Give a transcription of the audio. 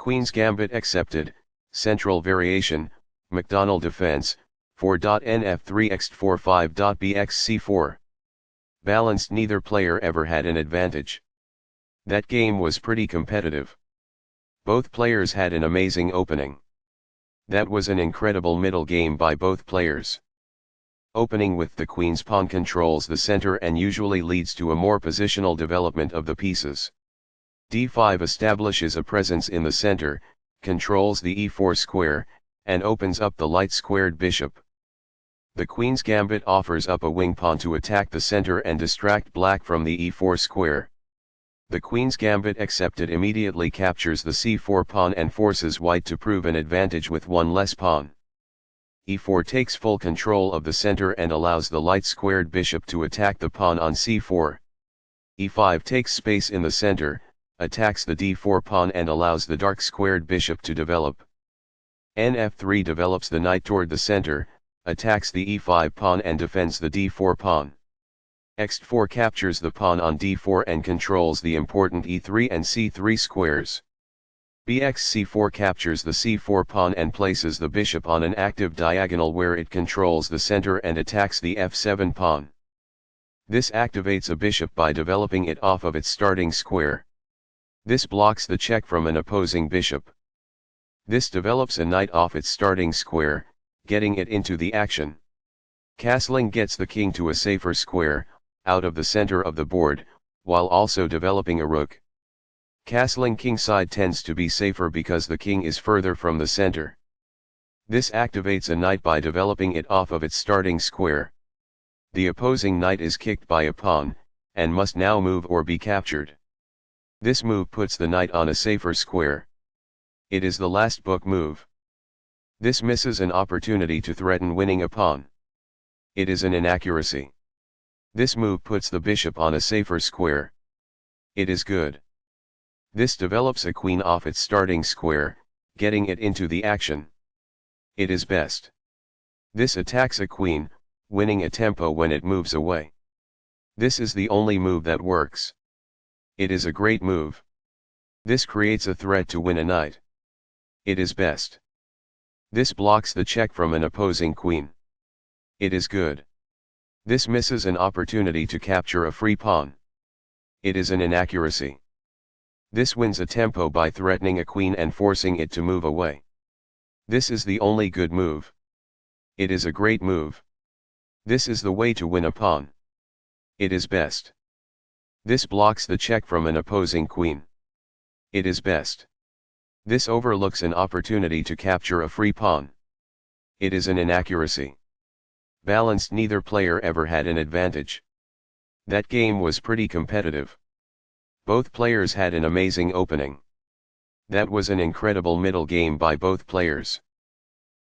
Queen's Gambit accepted, central variation, McDonnell defense, 4.nf3x45.bxc4. Balanced, neither player ever had an advantage. That game was pretty competitive. Both players had an amazing opening. That was an incredible middle game by both players. Opening with the queen's pawn controls the center and usually leads to a more positional development of the pieces. d5 establishes a presence in the center, controls the e4 square, and opens up the light-squared bishop. The queen's gambit offers up a wing pawn to attack the center and distract black from the e4 square. The queen's gambit accepted immediately captures the c4 pawn and forces white to prove an advantage with one less pawn. e4 takes full control of the center and allows the light-squared bishop to attack the pawn on c4. e5 takes space in the center, attacks the d4 pawn and allows the dark-squared bishop to develop. nf3 develops the knight toward the center, attacks the e5 pawn and defends the d4 pawn. x4 captures the pawn on d4 and controls the important e3 and c3 squares. bxc4 captures the c4 pawn and places the bishop on an active diagonal where it controls the center and attacks the f7 pawn. This activates a bishop by developing it off of its starting square. This blocks the check from an opposing bishop. This develops a knight off its starting square, getting it into the action. Castling gets the king to a safer square, out of the center of the board, while also developing a rook. Castling kingside tends to be safer because the king is further from the center. This activates a knight by developing it off of its starting square. The opposing knight is kicked by a pawn, and must now move or be captured. This move puts the knight on a safer square. It is the last book move. This misses an opportunity to threaten winning a pawn. It is an inaccuracy. This move puts the bishop on a safer square. It is good. This develops a queen off its starting square, getting it into the action. It is best. This attacks a queen, winning a tempo when it moves away. This is the only move that works. It is a great move. This creates a threat to win a knight. It is best. This blocks the check from an opposing queen. It is good. This misses an opportunity to capture a free pawn. It is an inaccuracy. This wins a tempo by threatening a queen and forcing it to move away. This is the only good move. It is a great move. This is the way to win a pawn. It is best. This blocks the check from an opposing queen. It is best. This overlooks an opportunity to capture a free pawn. It is an inaccuracy. Balanced, neither player ever had an advantage. That game was pretty competitive. Both players had an amazing opening. That was an incredible middle game by both players.